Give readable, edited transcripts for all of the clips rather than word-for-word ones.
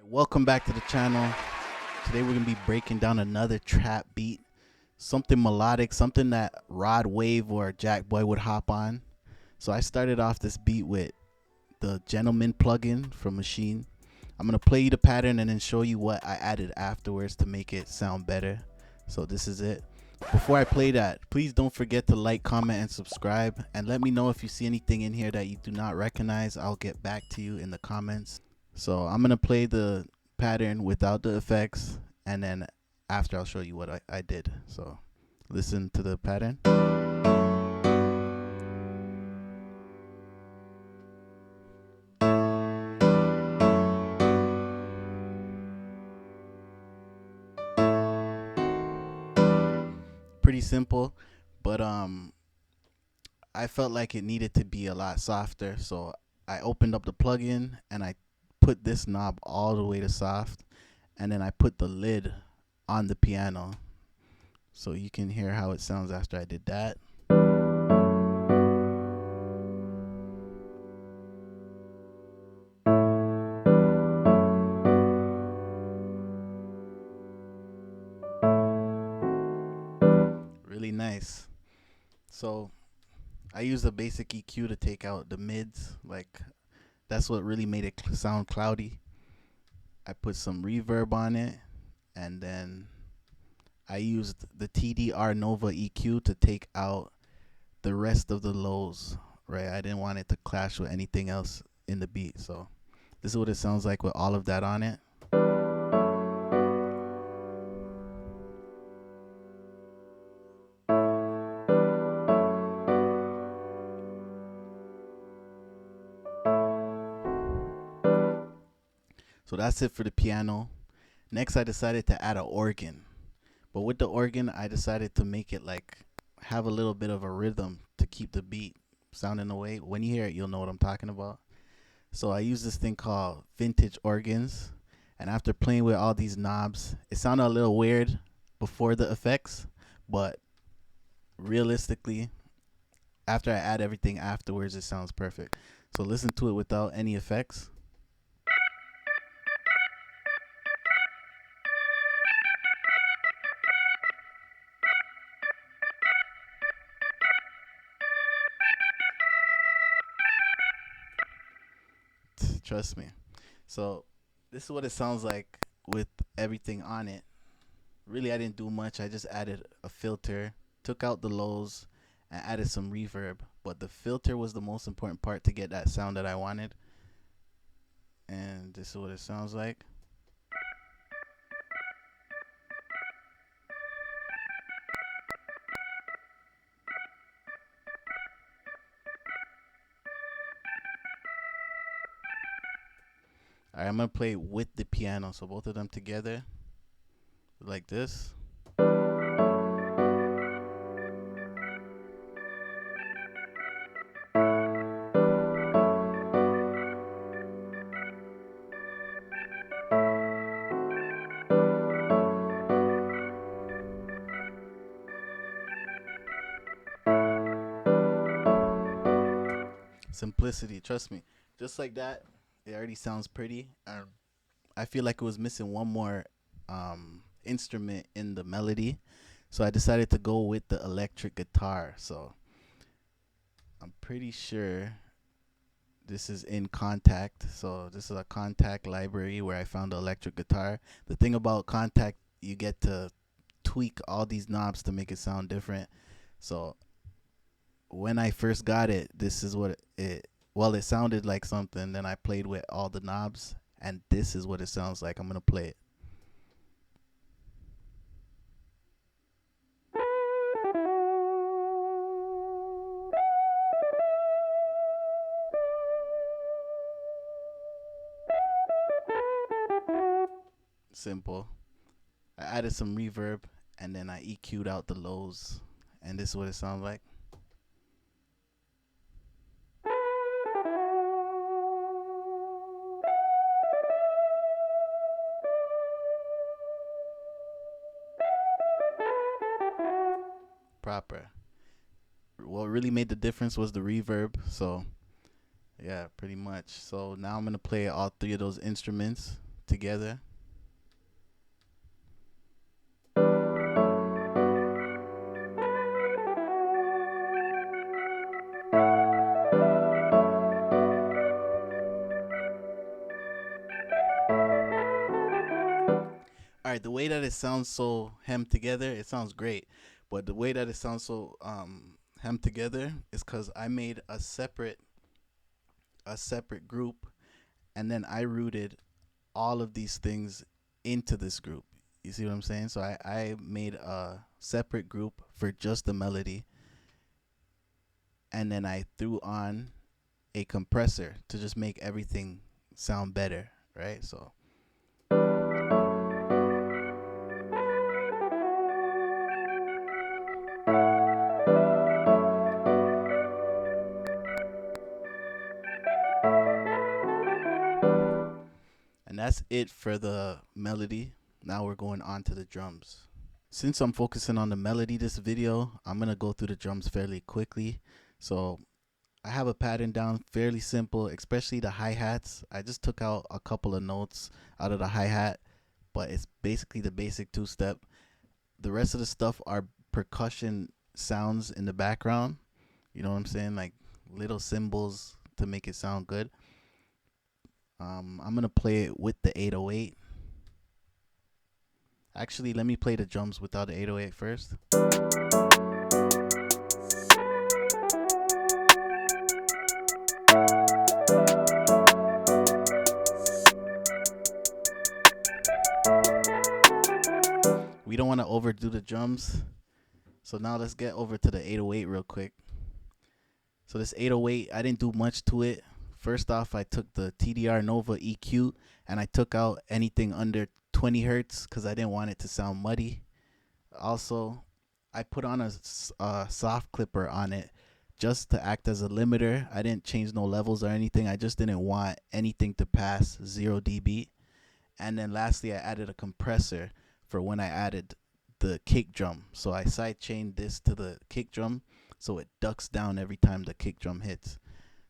Welcome back to the channel. Today we're gonna be breaking down another trap beat, something melodic, something that Rod Wave or Jack Boy would hop on. So I started off this beat with the Gentleman plugin from Maschine. I'm gonna play you the pattern and then show you what I added afterwards to make it sound better. So this is it. Before I play that, please don't forget to like, comment, and subscribe, and let me know if you see anything in here that you do not recognize. I'll get back to you in the comments. So I'm gonna play the pattern without the effects, and then after I'll show you what I did. So listen to the pattern. Pretty simple, but I felt like it needed to be a lot softer, so I opened up the plugin and I put this knob all the way to soft, and then I put the lid on the piano so you can hear how it sounds after I did that. Really nice. So I used a basic EQ to take out the mids, like that's what really made it sound cloudy. I put some reverb on it, and then I used the TDR Nova EQ to take out the rest of the lows, right? I didn't want it to clash with anything else in the beat. So this is what it sounds like with all of that on it. So that's it for the piano. Next, I decided to add an organ. But with the organ, I decided to make it like have a little bit of a rhythm to keep the beat sounding away. When you hear it, you'll know what I'm talking about. So I use this thing called vintage organs. And after playing with all these knobs, it sounded a little weird before the effects, but realistically, after I add everything afterwards, it sounds perfect. So listen to it without any effects. Trust me. So this is what it sounds like with everything on it. Really, I didn't do much. I just added a filter, took out the lows, and added some reverb. But the filter was the most important part to get that sound that I wanted. And this is what it sounds like. Alright, I'm gonna play with the piano, so both of them together, like this. Simplicity, trust me. Just like that, it already sounds pretty. I feel like it was missing one more instrument in the melody, so I decided to go with the electric guitar. So I'm pretty sure this is in Contact. So this is a Contact library where I found the electric guitar. The thing about Contact, you get to tweak all these knobs to make it sound different. So when I first got it, this is what it sounded like something. Then I played with all the knobs, and this is what it sounds like. I'm gonna play it. Simple. I added some reverb, and then I EQ'd out the lows, and this is what it sounds like. Proper. What really made the difference was the reverb. So yeah, pretty much. So now I'm gonna play all three of those instruments together. All right, the way that it sounds so hemmed together, it sounds great. But the way that it sounds so hemmed together is because I made a separate group, and then I rooted all of these things into this group. You see what I'm saying? So I made a separate group for just the melody, and then I threw on a compressor to just make everything sound better, right? So and that's it for the melody. Now we're going on to the drums. Since I'm focusing on the melody this video, I'm going to go through the drums fairly quickly. So I have a pattern down, fairly simple, especially the hi-hats. I just took out a couple of notes out of the hi-hat, but it's basically the basic two-step. The rest of the stuff are percussion sounds in the background. You know what I'm saying? Like little cymbals to make it sound good. I'm going to play it with the 808. Actually, let me play the drums without the 808 first. We don't want to overdo the drums. So now let's get over to the 808 real quick. So this 808, I didn't do much to it. First off, I took the TDR Nova EQ and I took out anything under 20 hertz because I didn't want it to sound muddy. Also, I put on a soft clipper on it just to act as a limiter. I didn't change no levels or anything. I just didn't want anything to pass 0 dB. And then lastly, I added a compressor for when I added the kick drum. So I sidechained this to the kick drum so it ducks down every time the kick drum hits.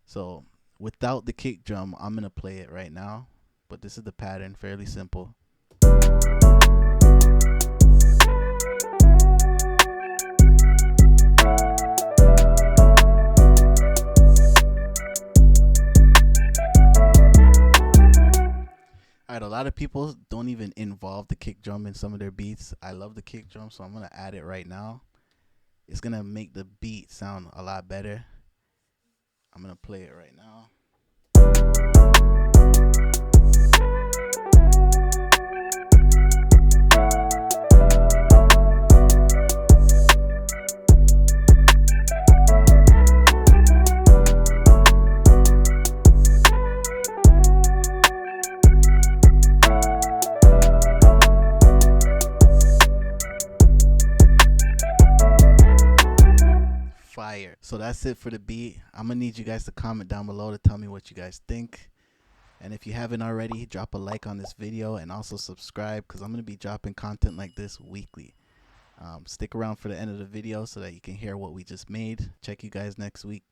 So without the kick drum, I'm going to play it right now. But this is the pattern, fairly simple. Alright, a lot of people don't even involve the kick drum in some of their beats. I love the kick drum, so I'm going to add it right now. It's going to make the beat sound a lot better. I'm going to play it right now. Fire. So that's it for the beat. I'm gonna need you guys to comment down below to tell me what you guys think, and if you haven't already, drop a like on this video and also subscribe because I'm gonna be dropping content like this weekly. Stick around for the end of the video so that you can hear what we just made. Check you guys next week.